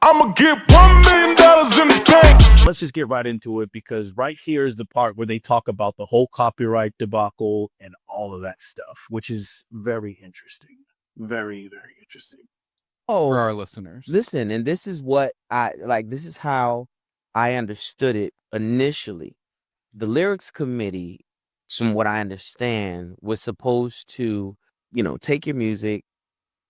I'ma get $1 million in the bank. Let's just get right into it, because right here is the part where they talk about the whole copyright debacle and all of that stuff, which is very interesting. Very, very interesting. For our listeners. Listen, and this is what I like. This is how I understood it initially. The lyrics committee, from what I understand, was supposed to, take your music,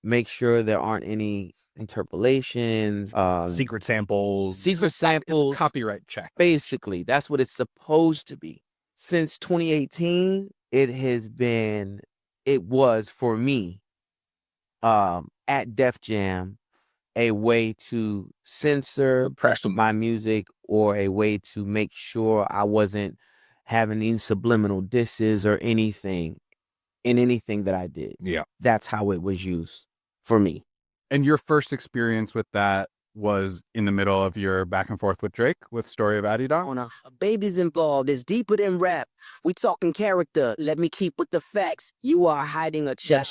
make sure there aren't any interpolations, secret samples, copyright check. Basically, that's what it's supposed to be. Since 2018, it was for me, at Def Jam, a way to censor my music, or a way to make sure I wasn't having any subliminal disses or anything in anything that I did. Yeah. That's how it was used for me. And your first experience with that was in the middle of your back and forth with Drake with Story of Adidon? A baby's involved. It's deeper than rap. We talking character. Let me keep with the facts. You are hiding a check.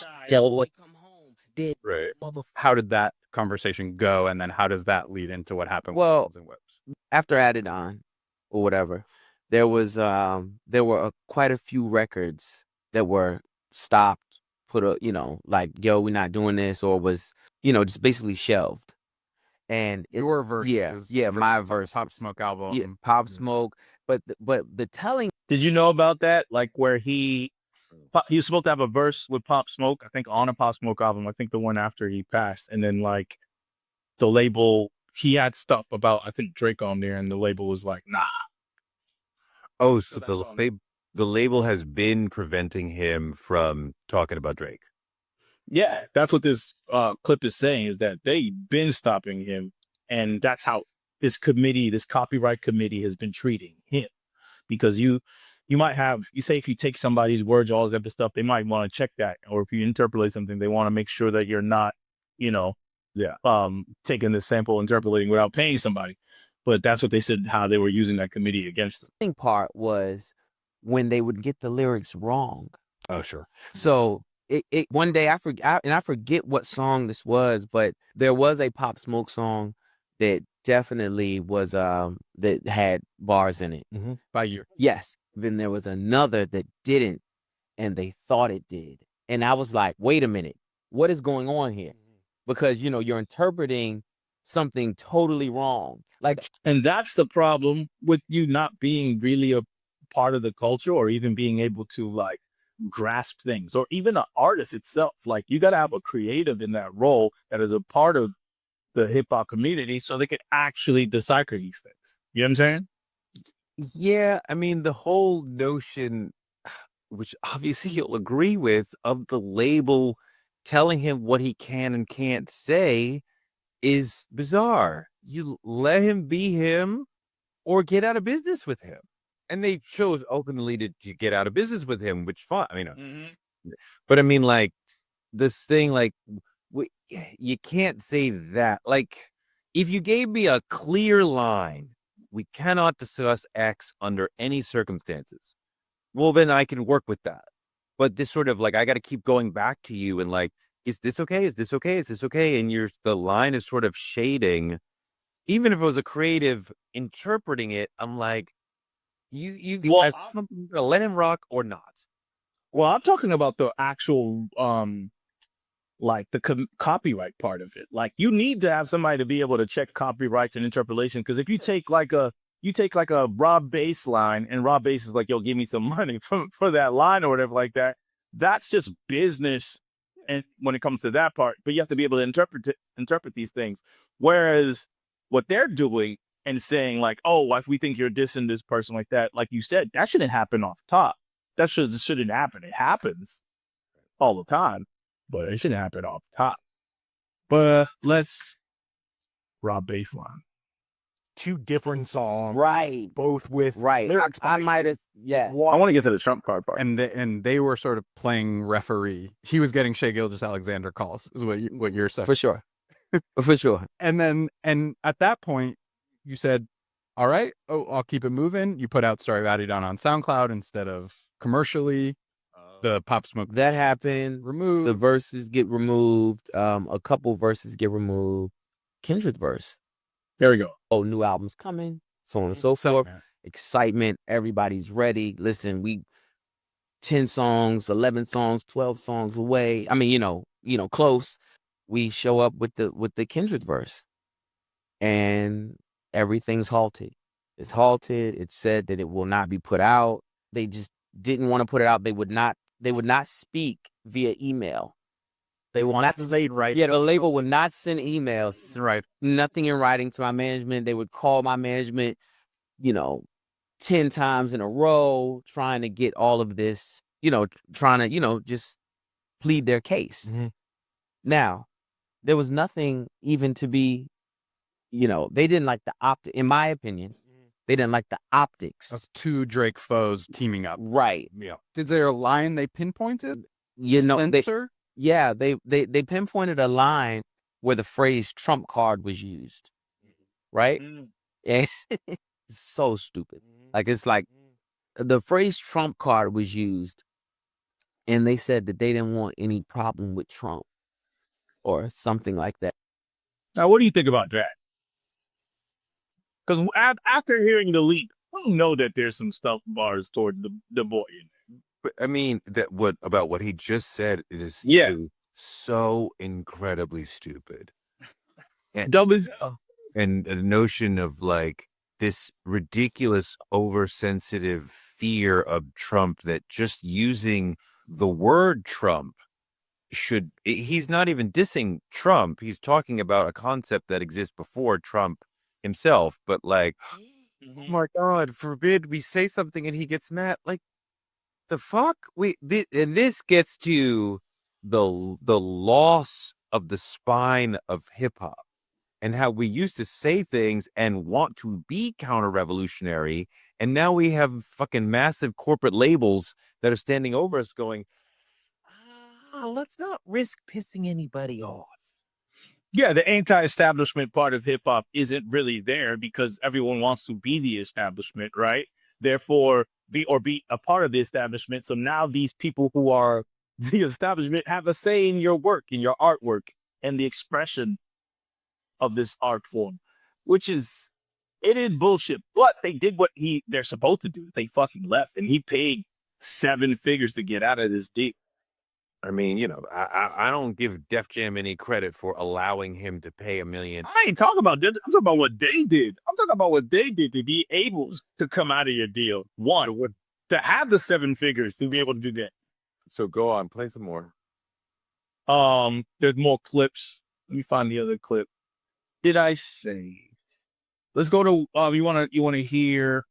Right. How did that conversation go, and then how does that lead into what happened Well, with Wolves and Whips? After Adidon or whatever, there were quite a few records that were stopped, like, yo, we're not doing this, or was, just basically shelved. And your verse, my verse, Pop Smoke album, Pop Smoke. But the telling. Did you know about that? Like, where he was supposed to have a verse with Pop Smoke, I think, on a Pop Smoke album. I think the one after he passed, and then like the label, he had stuff about, I think, Drake on there, and the label was like, nah. Oh, so the label has been preventing him from talking about Drake. Yeah, that's what this clip is saying, is that they've been stopping him, and that's how this copyright committee has been treating him. Because you say if you take somebody's words, all this other stuff, they might want to check that. Or if you interpolate something, they want to make sure that you're not, taking the sample, interpolating without paying somebody. But that's what they said, how they were using that committee against them. The part was when they would get the lyrics wrong. Oh, sure. So it one day I forget what song this was, but there was a Pop Smoke song that definitely was that had bars in it. Mm-hmm. By you. Yes. Then there was another that didn't, and they thought it did. And I was like, wait a minute, what is going on here? Because you're interpreting something totally wrong. And that's the problem with you not being really a part of the culture, or even being able to like grasp things, or even an artist itself. Like, you got to have a creative in that role that is a part of the hip hop community, so they can actually decipher these things. You know what I'm saying? Yeah, I mean, the whole notion, which obviously you'll agree with, of the label telling him what he can and can't say is bizarre. You let him be him or get out of business with him. And they chose openly to get out of business with him, which fine. I mean, but I mean, like, this thing, like, you can't say that. Like, if you gave me a clear line, we cannot discuss X under any circumstances, well, then I can work with that. But this sort of like, I got to keep going back to you and like, is this okay? Is this okay? Is this okay? And the line is sort of shading. Even if it was a creative interpreting it, I'm like, you guys let him rock or not? Well, I'm talking about the actual, like the copyright part of it. Like, you need to have somebody to be able to check copyrights and interpolation. Because if you take like a Rob Bass line, and Rob Bass is like, yo, give me some money for that line or whatever like that, that's just business. And when it comes to that part, but you have to be able to interpret these things. Whereas what they're doing and saying like, oh, if we think you're dissing this person like that, like you said, that shouldn't happen off top. That shouldn't happen. It happens all the time, but it shouldn't happen off top. But let's Rob Baseline. Two different songs, Right. Both with lyrics. I might have, yeah. I want to get to the Trump card part. And they were sort of playing referee. He was getting Shea Gilgeous-Alexander calls, is what you're saying. For sure. For sure. And at that point, you said, all right, I'll keep it moving. You put out Story of Adidon on SoundCloud instead of commercially. The Pop Smoke that happened. Removed. The verses get removed. A couple verses get removed. Kendrick's verse There we go. Oh, new album's coming, so on and so forth. Excitement, everybody's ready. Listen, we 10 songs, 11 songs, 12 songs away. I mean, close. We show up with the Kendrick verse, and everything's halted. It's halted. It's said that it will not be put out. They just didn't want to put it out. They would not speak via email. They want That's late, right? Yeah, the label would not send emails. Right. Nothing in writing to my management. They would call my management, 10 times in a row, trying to get all of this, trying to, just plead their case. Mm-hmm. Now, there was nothing even to be, they didn't like the in my opinion, they didn't like the optics. Of two Drake foes teaming up. Right. Yeah. Is there a line they pinpointed? They Spencer? they pinpointed a line where the phrase Trump card was used. Right? And it's so stupid. Like, it's like the phrase Trump card was used, and they said that they didn't want any problem with Trump or something like that. Now, what do you think about that? Because after hearing the leak, I know that there's some stuff bars toward the boy in there. But I mean, about what he just said, it is so incredibly stupid. And Dumb as and the notion of like this ridiculous oversensitive fear of Trump, that just using the word Trump he's not even dissing Trump. He's talking about a concept that exists before Trump himself, but like, oh my God, forbid we say something and he gets mad. Like, the fuck? And this gets to the loss of the spine of hip hop, and how we used to say things and want to be counter-revolutionary, and now we have fucking massive corporate labels that are standing over us going, let's not risk pissing anybody off. Yeah, the anti-establishment part of hip hop isn't really there because everyone wants to be the establishment, right? Therefore, be a part of the establishment. So now these people who are the establishment have a say in your work, in your artwork, and the expression of this art form, which is, it is bullshit. But they did what they're supposed to do. They fucking left, and he paid 7 figures to get out of this deal. I mean, I don't give Def Jam any credit for allowing him to pay $1 million. I ain't talking about that. I'm talking about what they did. I'm talking about what they did to be able to come out of your deal. One, to have the 7 figures to be able to do that. So go on, play some more. There's more clips. Let me find the other clip. Did I say? Let's go to. You want to hear?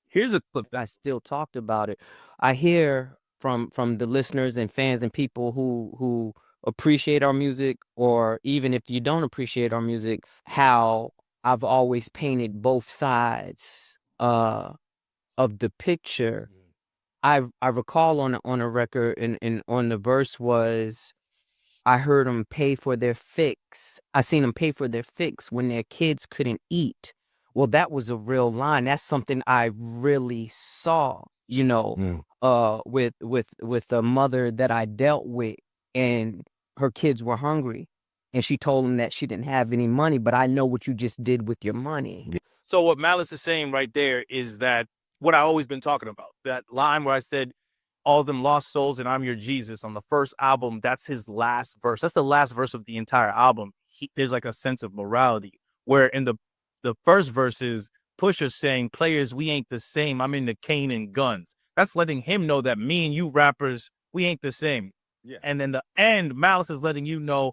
Here's a clip. I still talked about it. I hear from the listeners and fans and people who appreciate our music, or even if you don't appreciate our music, how I've always painted both sides of the picture. I recall on a record and on the verse was, I heard them pay for their fix. I seen them pay for their fix when their kids couldn't eat. Well, that was a real line. That's something I really saw, with a mother that I dealt with, and her kids were hungry, and she told them that she didn't have any money, but I know what you just did with your money. So what Malice is saying right there is that what I always been talking about, that line where I said, all them lost souls and I'm your Jesus on the first album, that's his last verse. That's the last verse of the entire album. There's like a sense of morality, where in the first verse is Pusha saying, players, we ain't the same. I'm into cane and guns. That's letting him know that me and you rappers, we ain't the same. Yeah. And then the end, Malice is letting you know,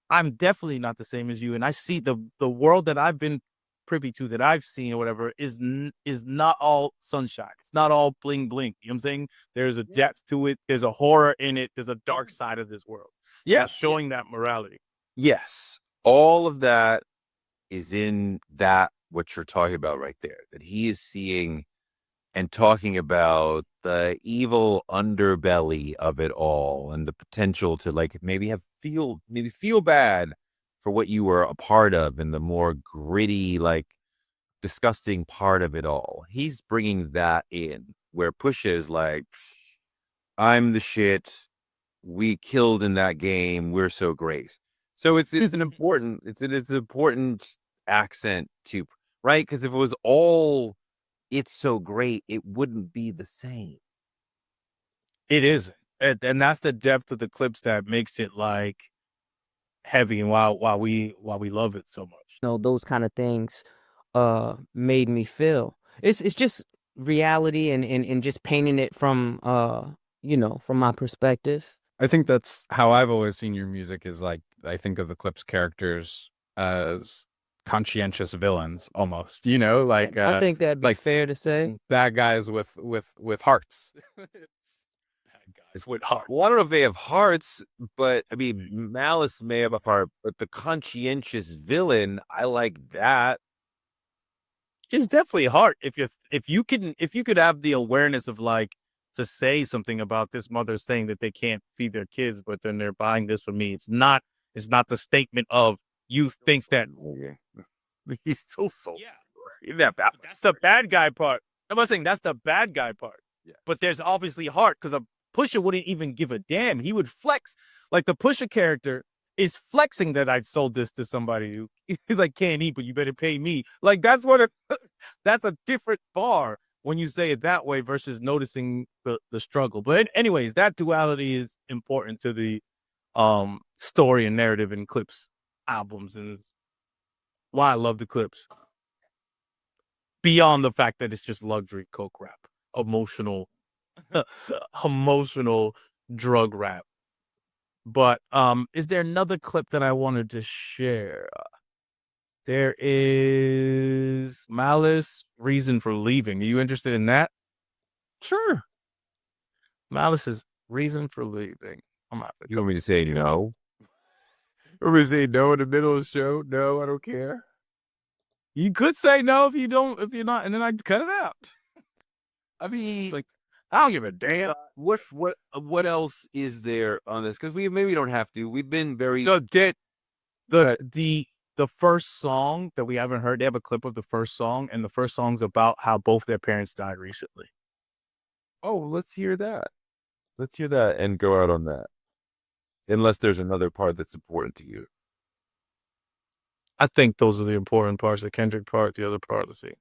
I'm definitely not the same as you. And I see the world that I've been privy to, that I've seen or whatever, is not all sunshine. It's not all bling bling. You know what I'm saying? There's a depth to it. There's a horror in it. There's a dark side of this world. Yeah. So showing that morality. Yes. All of that is in what you're talking about right there, that he is seeing and talking about the evil underbelly of it all, and the potential to like maybe feel bad for what you were a part of, and the more gritty, like disgusting part of it all. He's bringing that in, where Pusha is like, I'm the shit. We killed in that game. We're so great. So it's an important accent to, right? Because if it was all it's so great, it wouldn't be the same. It isn't. And that's the depth of the clips that makes it like heavy and why we love it so much. You know, those kind of things made me feel. It's just reality and just painting it from you know, from my perspective. I think that's how I've always seen your music is like, I think of the Clipse characters as conscientious villains almost, you know, like, I think that'd be like fair to say. bad guys with hearts. It's with heart. Well, I don't know if they have hearts, but I mean, Malice may have a heart, but the conscientious villain, I like that. It's definitely heart. If you could have the awareness of like to say something about this mother saying that they can't feed their kids, but then they're buying this for me. It's not the statement of you think that He's still so that's the bad guy part. I'm not saying that's the bad guy part. Yes. But there's obviously heart because a Pusha wouldn't even give a damn. He would flex. Like the Pusha character is flexing that I sold this to somebody who he's like, can't eat, but you better pay me. Like that's that's a different bar when you say it that way versus noticing the struggle. But anyways, that duality is important to the story and narrative in Clipse albums, and is why I love the Clipse. Beyond the fact that it's just luxury coke rap, emotional drug rap. But is there another clip that I wanted to share? There is Malice, Reason for Leaving. Are you interested in that? Sure. Malice's Reason for Leaving. I'm not. You want me to say no? Or we say no in the middle of the show? No, I don't care. You could say no if you're not, and then I'd cut it out. I mean, Like, I don't give a damn. what else is there on this? Because we maybe don't have to. We've been very The first song that we haven't heard, they have a clip of the first song, and the first song's about how both their parents died recently. Oh, let's hear that. Let's hear that and go out on that. Unless there's another part that's important to you. I think those are the important parts. The Kendrick part, the other part, let's see.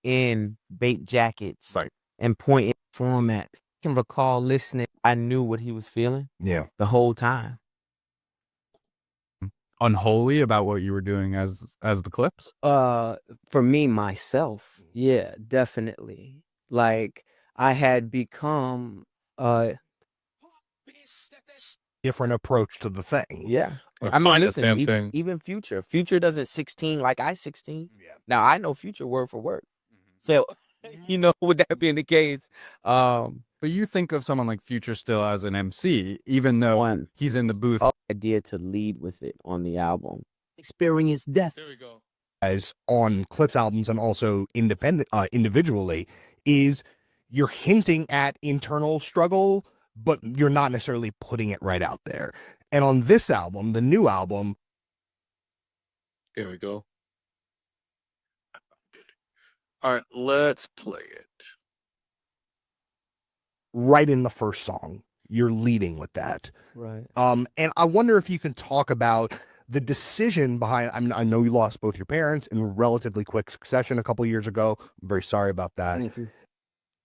In bait jackets Right. and pointing formats. I can recall listening. I knew what he was feeling Yeah. the whole time. Unholy about what you were doing as the Clipse? For me, myself, yeah, definitely. Like I had become Different approach to the thing. yeah. Or I mean, find the listen, damn thing. even Future doesn't 16 like I 16. Yeah. Now I know Future word for word. So, you know, with that being the case, But you think of someone like Future still as an MC, even though one he's in the booth. idea to lead with it on the album. Experience death. There we go. As on Clipse albums and also individually, is you're hinting at internal struggle, but you're not necessarily putting it right out there. And on this album, the new album, Here we go. All right, let's play it. right in the first song, you're leading with that. Right. And I wonder if you can talk about the decision behind. I mean, I know you lost both your parents in relatively quick succession a couple years ago. I'm very sorry about that. Thank you.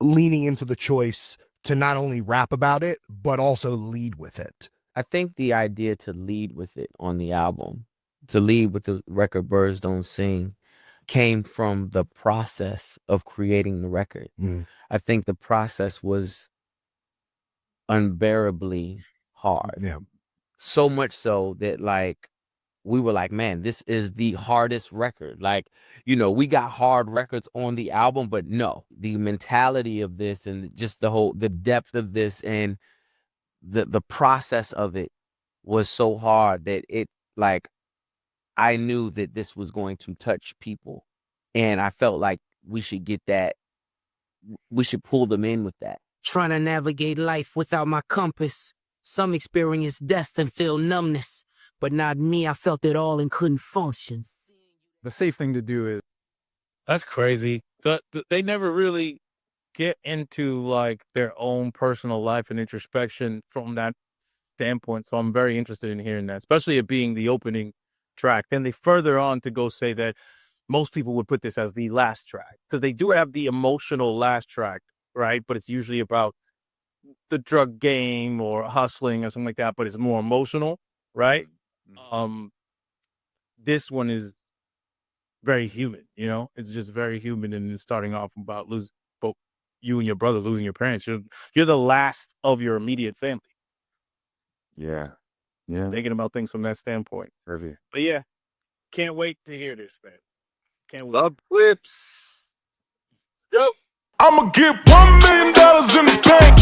Leaning into the choice to not only rap about it, but also lead with it. I think the idea to lead with it on the album, to lead with the record Birds Don't Sing, came from the process of creating the record. Mm. I think the process was unbearably hard. Yeah. So much so that like we were like, man, this is the hardest record. Like, you know, we got hard records on the album, but no, the mentality of this and just the depth of this and the process of it was so hard that it like I knew that this was going to touch people, and I felt like we should get that. We should pull them in with that. Trying to navigate life without my compass. Some experience death and feel numbness, but not me. I felt it all and couldn't function. The safe thing to do is That's crazy. They never really get into like their own personal life and introspection from that standpoint. So I'm very interested in hearing that, especially it being the opening track. Then they further on to go say that most people would put this as the last track because they do have the emotional last track, right? But it's usually about the drug game or hustling or something like that, but it's more emotional, right? This one is very human, you know, it's just very human, and it's starting off about both you and your brother losing your parents. You're the last of your immediate family. Yeah. Yeah. Thinking about things from that standpoint. Perfect. But yeah, can't wait to hear this, man. Can't wait. Love Clipse. I'ma get $1 million in the bank.